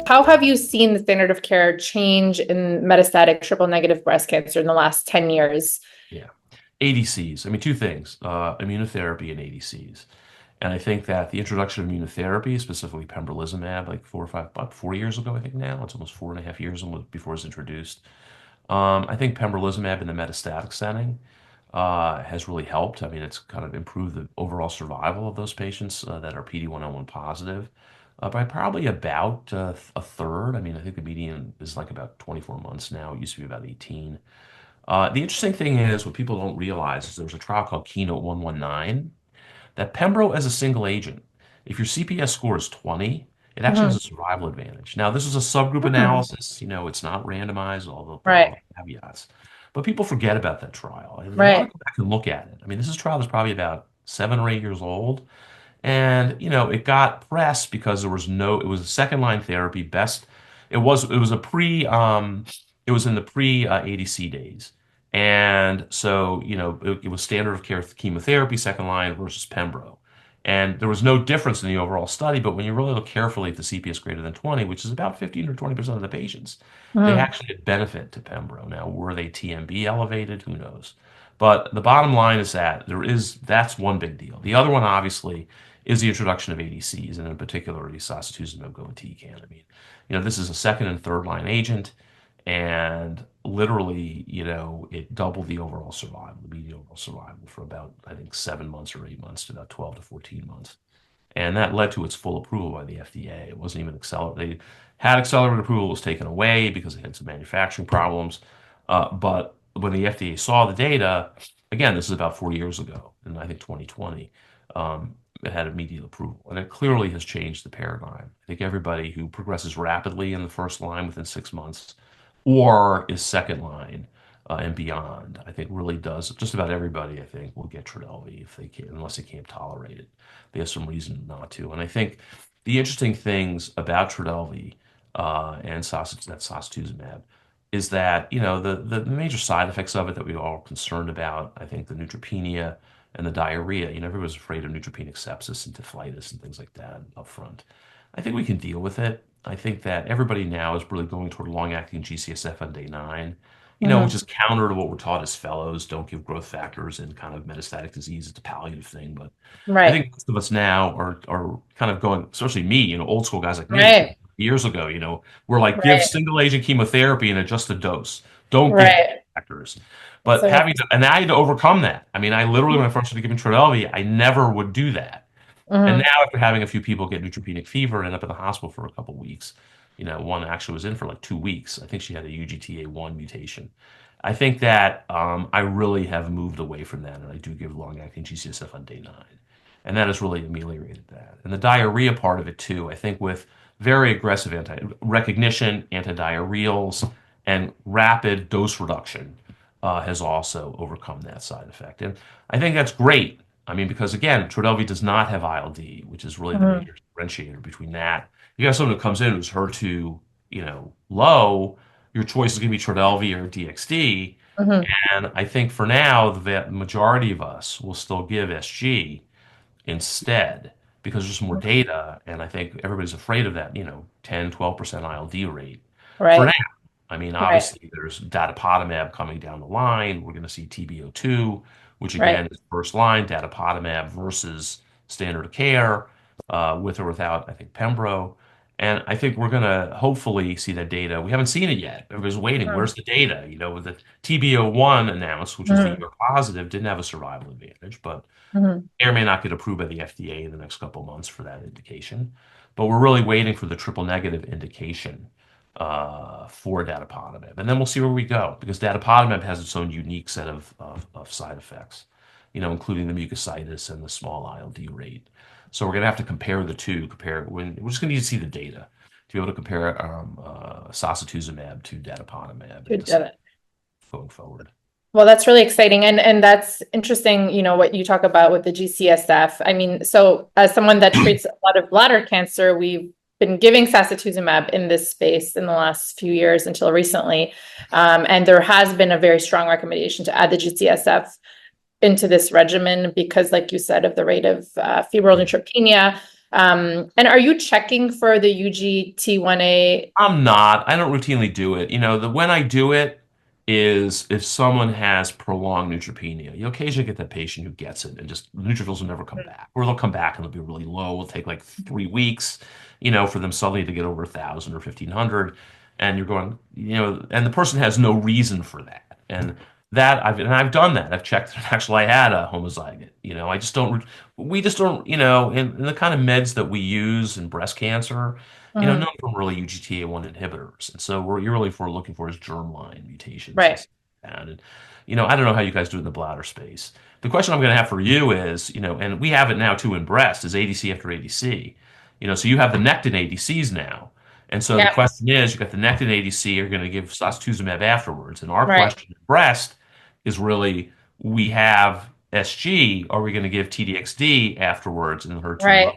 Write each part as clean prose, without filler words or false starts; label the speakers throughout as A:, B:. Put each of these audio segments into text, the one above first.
A: How have you seen the standard of care change in metastatic triple negative breast cancer in the last 10 years?
B: Yeah. ADCs. I mean, two things, immunotherapy and ADCs. And I think that the introduction of immunotherapy, specifically pembrolizumab, like about 4 years ago, I think now, it's almost 4.5 years before it was introduced. I think pembrolizumab in the metastatic setting has really helped. I mean, it's kind of improved the overall survival of those patients that are PD-1/L1 positive by probably about a third. I mean, I think the median is like about 24 months now. It used to be about 18. The interesting thing is, what people don't realize is there was a trial called Keynote 119 that Pembro as a single agent, if your CPS score is 20, it actually has
A: Mhm.
B: a survival advantage. Now, this is a subgroup
A: Mhm.
B: analysis. It's not randomized, although there are all
A: Right,
B: the caveats. But people forget about that trial, and they ought to
A: right.
B: go back and look at it. I mean, this is a trial that's probably about 7 or 8 years old, and it got press because it was a second line therapy. It was in the pre ADC days. And so, it was standard of care chemotherapy, second line versus Pembro. And there was no difference in the overall study, but when you really look carefully at the CPS greater than 20, which is about 15 or 20% of the patients, they
A: Mhm.
B: actually had benefit to Pembro. Now, were they TMB elevated? Who knows? But the bottom line is that that's one big deal. The other one, obviously, is the introduction of ADCs, and in particular, sacituzumab govitecan. I mean, this is a second and third line agent, and literally, it doubled the overall survival, the median overall survival, for about, I think, 7 months or 8 months to about 12 to 14 months. And that led to its full approval by the FDA. It wasn't even accelerated. They had accelerated approval, it was taken away because they had some manufacturing problems. But when the FDA saw the data, again, this is about 4 years ago, in I think 2020, it had immediate approval. And it clearly has changed the paradigm. I think everybody who progresses rapidly in the first line within 6 months or is second line and beyond, I think really does. Just about everybody, I think, will get Trodelvy if they can, unless they can't tolerate it. They have some reason not to. And I think the interesting things about Trodelvy and sacituzumab is that the major side effects of it that we all are concerned about. I think the neutropenia and the diarrhea. Everyone's afraid of neutropenic sepsis and typhlitis and things like that up front. I think we can deal with it. I think that everybody now is really going toward long-acting GCSF on day 9, which
A: Mhm.
B: is counter to what we're taught as fellows. Don't give growth factors in kind of metastatic disease. It's a palliative thing. But I
A: Right,
B: think most of us now are kind of going, especially me, old school guys like me,
A: right,
B: years ago, we're like, give
A: right,
B: single agent chemotherapy and adjust the dose. Don't give growth
A: right.
B: factors.
A: That's
B: But
A: so
B: and I had to overcome that. I mean, I literally, when
A: interesting.
B: I first started giving Trodelvy, I never would do that. And
A: Mhm.
B: now, after having a few people get neutropenic fever and end up in the hospital for a couple of weeks, one actually was in for like 2 weeks. I think she had a UGTA1 mutation. I think that I really have moved away from that, and I do give long-acting GCSF on day 9, and that has really ameliorated that. And the diarrhea part of it too, I think, with very aggressive anti-recognition, antidiarrheals, and rapid dose reduction, has also overcome that side effect. And I think that's great. I mean, because again, Trodelvy does not have ILD, which is really the
A: Mhm.
B: major differentiator between that. You got someone who comes in who's HER2, low, your choice is going to be Trodelvy or DXD.
A: Mhm.
B: And I think for now, the majority of us will still give SG instead because there's more data. And I think everybody's afraid of that, 10, 12% ILD rate for now.
A: Right,
B: I mean,
A: right,
B: obviously, there's datopotamab coming down the line. We're going to see TB02, which
A: right.
B: again is first line datopotamab versus standard of care with or without, I think, Pembro. And I think we're going to hopefully see that data. We haven't seen it yet. Everybody's waiting.
A: Mhm.
B: Where's the data? The TB01 announced, which was the
A: Mhm.
B: ER positive, didn't have a survival advantage, but
A: Mhm.
B: may or may not get approved by the FDA in the next couple of months for that indication. But we're really waiting for the triple negative indication for datopotamab. And then we'll see where we go because datopotamab has its own unique set of side effects, including the mucositis and the small ILD rate. So we're going to have to compare the two. We're just going to need to see the data to be able to compare sacituzumab to datopotamab and
A: Good.
B: decide going forward.
A: Well, that's really exciting. And that's interesting, what you talk about with the GCSF. I mean, so as someone that treats a lot of bladder cancer, we've been giving sacituzumab in this space in the last few years until recently. And there has been a very strong recommendation to add the GCSF into this regimen because, like you said, of the rate of febrile neutropenia. And are you checking for the UGT1A?
B: I'm not. I don't routinely do it. When I do it is if someone has prolonged neutropenia. You occasionally get that patient who gets it and just the neutrophils will never come back, or they'll come back and they'll be really low. It'll take like 3 weeks, for them suddenly to get over 1,000 or 1,500, and you're going, and the person has no reason for that, and I've done that. I've checked. Actually, I had a homozygote. I just don't. We just don't. In the kind of meds that we use in breast cancer, none
A: Mhm.
B: of them really UGTA1 inhibitors, and so if we're looking for is germline mutations and
A: Right.
B: stuff like that. And I don't know how you guys do it in the bladder space. The question I'm going to have for you is, and we have it now too in breast, is ADC after ADC. So you have the Nectin ADCs now. And so the
A: Yeah.
B: question is, you got the Nectin ADC, you're going to give sacituzumab afterwards. And our
A: Right.
B: question in breast is really, we have SG, are we going to give TDXD afterwards in the HER2 low?
A: Right.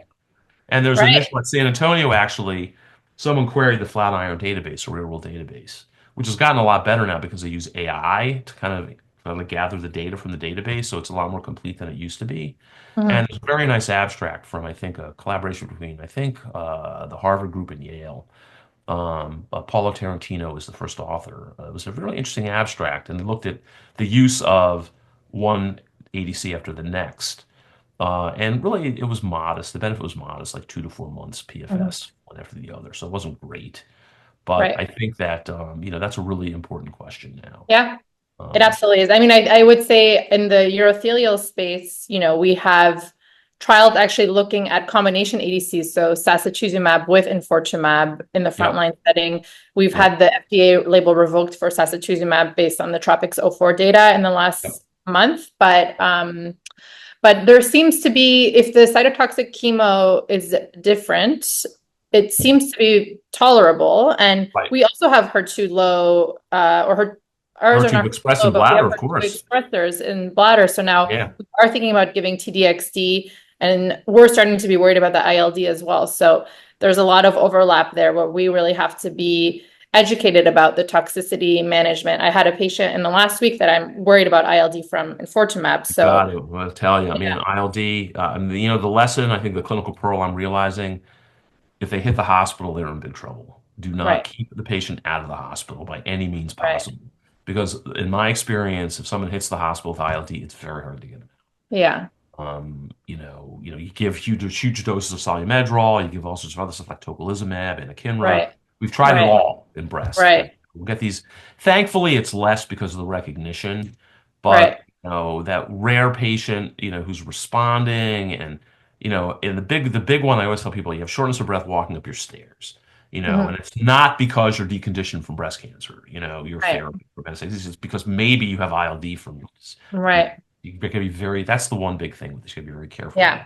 B: And there's an
A: Right.
B: initial at San Antonio, actually, someone queried the Flatiron database, a real world database, which has gotten a lot better now because they use AI to kind of gather the data from the database. So it's a lot more complete than it used to be.
A: Mhm.
B: And there's a very nice abstract from, I think, a collaboration between, the Harvard group and Yale. Paulo Tarantino is the first author. It was a really interesting abstract, and they looked at the use of one ADC after the next. And really, it was modest. The benefit was modest, like 2 to 4 months
A: Mhm.
B: PFS, one after the other. So it wasn't great. But
A: Right.
B: I think that, that's a really important question now.
A: Yeah. It
B: Um,
A: absolutely is. I mean, I would say in the urothelial space, we have trials actually looking at combination ADCs, so sacituzumab with enfortumab in the
B: yep,
A: frontline setting. We've
B: yep,
A: had the FDA label revoked for sacituzumab based on the TROPiCS-04 data in the
B: yep.
A: last month, but there seems to be, if the cytotoxic chemo is different, it seems to be tolerable. And
B: Right.
A: we also have HER2 low, ours are
B: HER2
A: not
B: expressed
A: HER2 low,
B: in
A: but we have
B: bladder, of
A: HER2
B: course.
A: expressors in bladder. So now
B: Yeah.
A: we are thinking about giving TDXD, and we're starting to be worried about the ILD as well. So there's a lot of overlap there where we really have to be educated about the toxicity management. I had a patient in the last week that I'm worried about ILD from enfortumab. So
B: Got it. Well, I'll tell you, I mean,
A: yeah,
B: ILD, the lesson, I think the clinical pearl I'm realizing, if they hit the hospital, they're in big trouble. Do not
A: right,
B: keep the patient out of the hospital by any means
A: right.
B: possible. Because in my experience, if someone hits the hospital with ILD, it's very hard to get them
A: Yeah,
B: out. You give huge doses of solumedrol, you give all sorts of other stuff like tocilizumab and anakinra.
A: right,
B: We've tried it
A: right,
B: all in breast, and
A: right,
B: we'll get these. Thankfully, it's less because of the recognition,
A: right.
B: but that rare patient, who's responding, and the big one I always tell people, you have shortness of breath walking up your stairs.
A: Mhm.
B: And it's not because you're deconditioned from breast cancer, your
A: Right,
B: therapy for metastasis. It's just because maybe you have ILD from this. You,
A: right.
B: you gotta be that's the one big thing that you gotta be very careful with.
A: Yeah.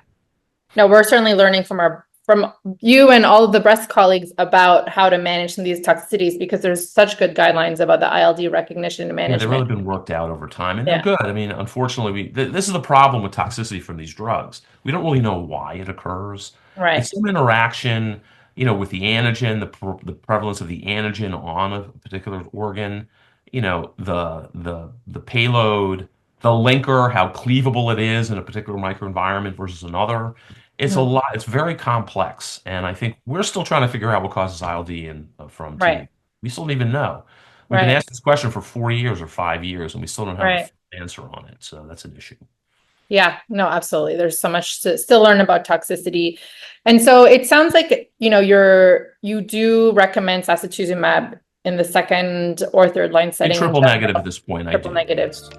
A: No, we're certainly learning from you and all of the breast colleagues about how to manage some of these toxicities because there's such good guidelines about the ILD recognition and
B: Yeah, they've really
A: management.
B: been worked out over time, and they're
A: Yeah,
B: good. I mean, unfortunately, this is the problem with toxicity from these drugs. We don't really know why it occurs.
A: right.
B: It's some interaction, with the antigen, the prevalence of the antigen on a particular organ, the payload, the linker, how cleavable it is in a particular microenvironment versus another. It's a
A: Mhm.
B: lot. It's very complex, and I think we're still trying to figure out what causes ILD from
A: Right,
B: TV. We still don't even know. We've been
A: right,
B: asked this question for 4 years or 5 years, and we still don't have
A: right.
B: an answer on it. So that's an issue.
A: Yeah, no, absolutely. There's so much to still learn about toxicity. And so it sounds like, you do recommend sacituzumab in the second or third line
B: In
A: setting in
B: triple negative at
A: general,
B: this point, I
A: triple
B: do.
A: negative.
B: Yes.